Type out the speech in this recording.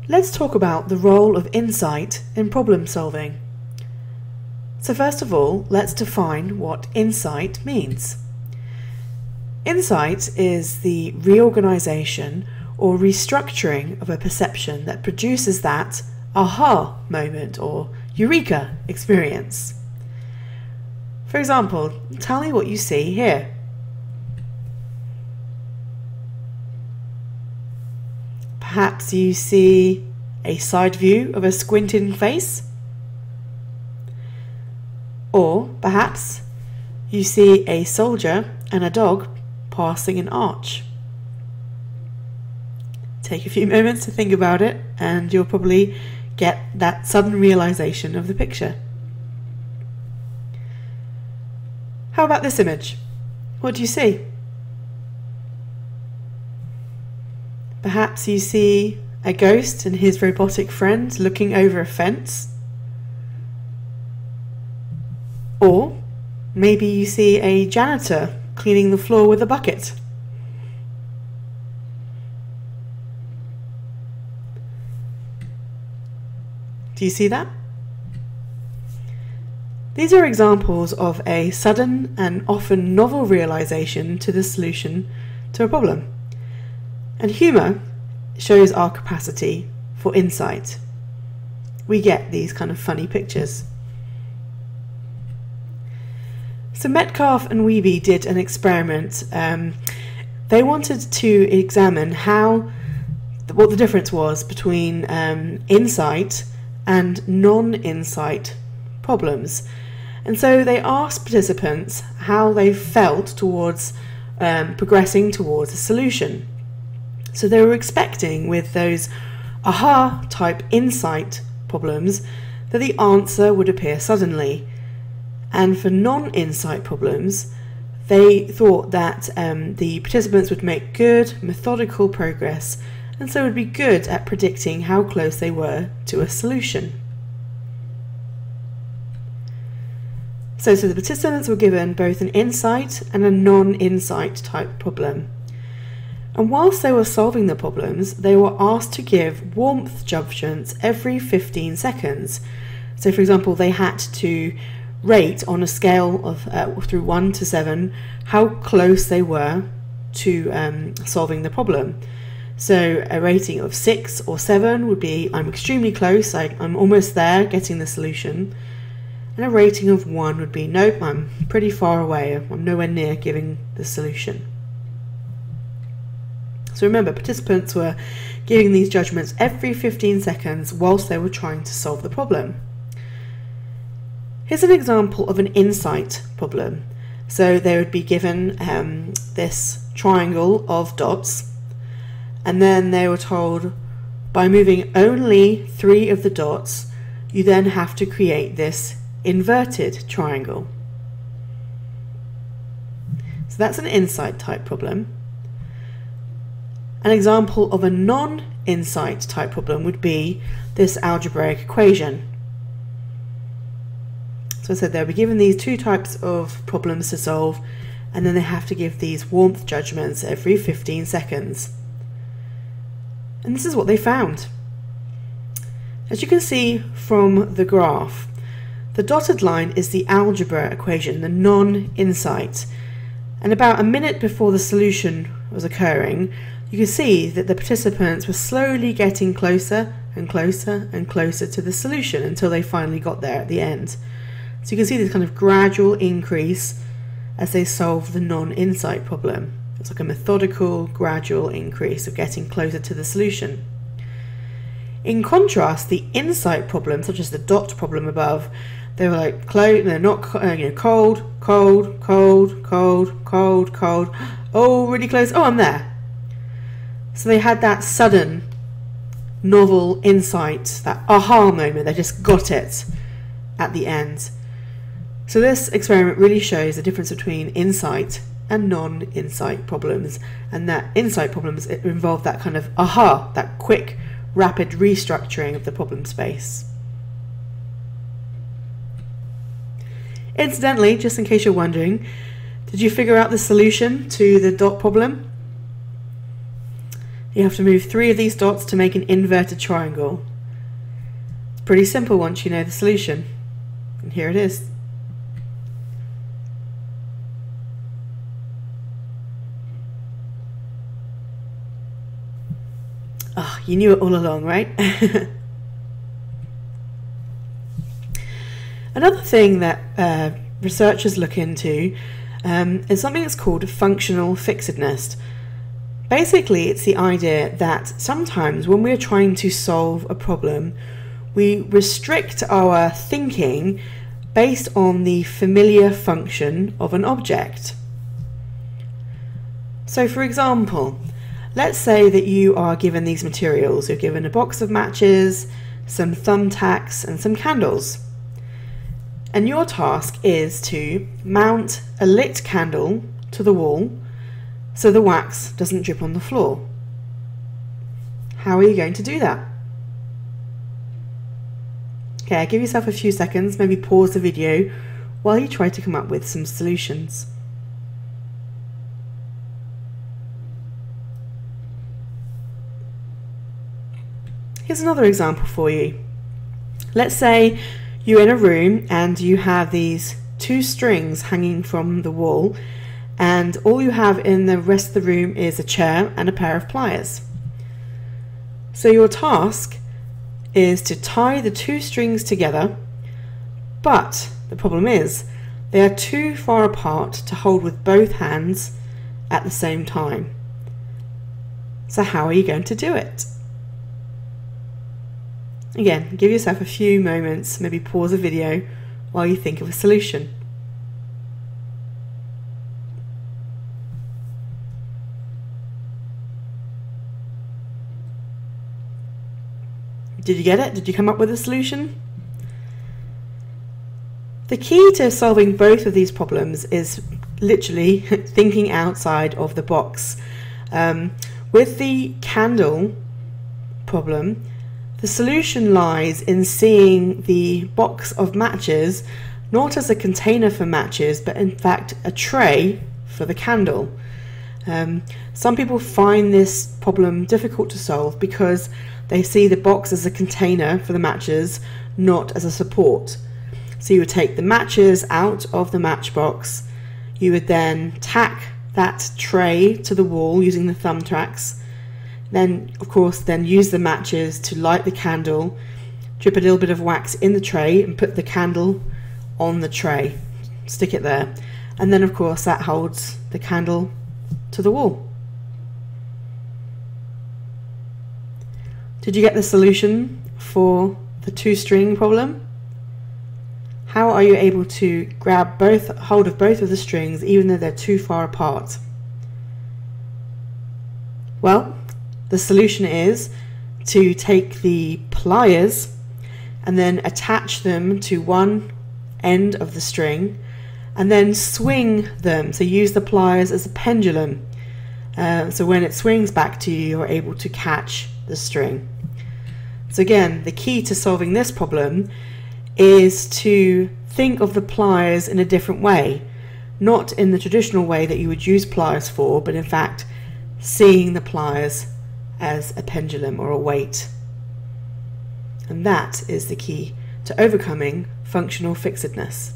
Let's talk about the role of insight in problem solving. So first of all, let's define what insight means. Insight is the reorganization or restructuring of a perception that produces that aha moment or eureka experience. For example, tell me what you see here. Perhaps you see a side view of a squinting face, or perhaps you see a soldier and a dog passing an arch. Take a few moments to think about it and you'll probably get that sudden realization of the picture. How about this image? What do you see? Perhaps you see a ghost and his robotic friend looking over a fence. Or maybe you see a janitor cleaning the floor with a bucket. Do you see that? These are examples of a sudden and often novel realization to the solution to a problem. And humour shows our capacity for insight. We get these kind of funny pictures. So Metcalfe and Wiebe did an experiment. They wanted to examine what the difference was between insight and non-insight problems. And so they asked participants how they felt towards progressing towards a solution. So they were expecting with those aha type insight problems that the answer would appear suddenly. And for non-insight problems, they thought that the participants would make good, methodical progress and so would be good at predicting how close they were to a solution. So the participants were given both an insight and a non-insight type problem. And whilst they were solving the problems, they were asked to give warmth judgments every 15 seconds. So for example, they had to rate on a scale of through 1 to 7 how close they were to solving the problem. So a rating of 6 or 7 would be I'm extremely close, I'm almost there getting the solution. And a rating of 1 would be nope, I'm pretty far away, I'm nowhere near giving the solution. So remember, participants were giving these judgments every 15 seconds whilst they were trying to solve the problem. Here's an example of an insight problem. So they would be given this triangle of dots, and then they were told by moving only 3 of the dots, you then have to create this inverted triangle. So that's an insight type problem. An example of a non-insight type problem would be this algebraic equation. So I said they'll be given these 2 types of problems to solve, and then they have to give these warmth judgments every 15 seconds. And this is what they found. As you can see from the graph, the dotted line is the algebra equation, the non-insight. And about a minute before the solution was occurring, you can see that the participants were slowly getting closer and closer and closer to the solution until they finally got there at the end. So you can see this kind of gradual increase as they solve the non-insight problem. It's like a methodical, gradual increase of getting closer to the solution. In contrast, the insight problem, such as the dot problem above, they were like close, they're not cold, cold, cold, cold, cold, cold. Oh, really close. Oh, I'm there. So they had that sudden, novel insight, that aha moment. They just got it at the end. So this experiment really shows the difference between insight and non-insight problems, and that insight problems involve that kind of aha, that quick, rapid restructuring of the problem space. Incidentally, just in case you're wondering, did you figure out the solution to the dot problem? You have to move 3 of these dots to make an inverted triangle. It's pretty simple once you know the solution. And here it is. Oh, you knew it all along, right? Another thing that researchers look into is something that's called functional fixedness. Basically, it's the idea that sometimes when we're trying to solve a problem, we restrict our thinking based on the familiar function of an object. So for example, let's say that you are given these materials. You're given a box of matches, some thumbtacks and some candles. And your task is to mount a lit candle to the wall so the wax doesn't drip on the floor. How are you going to do that? Okay, give yourself a few seconds, maybe pause the video while you try to come up with some solutions. Here's another example for you. Let's say you're in a room and you have these 2 strings hanging from the wall, and all you have in the rest of the room is a chair and a pair of pliers. So your task is to tie the 2 strings together, but the problem is they are too far apart to hold with both hands at the same time. So how are you going to do it? Again, give yourself a few moments, maybe pause the video while you think of a solution. Did you get it? Did you come up with a solution? The key to solving both of these problems is literally thinking outside of the box. With the candle problem, the solution lies in seeing the box of matches not as a container for matches, but in fact a tray for the candle. Some people find this problem difficult to solve because they see the box as a container for the matches, not as a support. So you would take the matches out of the matchbox, you would then tack that tray to the wall using the thumbtacks, then of course then use the matches to light the candle, drip a little bit of wax in the tray and put the candle on the tray, stick it there, and then of course that holds the candle to the wall. Did you get the solution for the 2-string problem? How are you able to grab hold of both of the strings even though they're too far apart? Well, the solution is to take the pliers and then attach them to one end of the string and then swing them. So use the pliers as a pendulum. So when it swings back to you, you're able to catch the string. So again, the key to solving this problem is to think of the pliers in a different way, not in the traditional way that you would use pliers for, but in fact seeing the pliers as a pendulum or a weight. And that is the key to overcoming functional fixedness.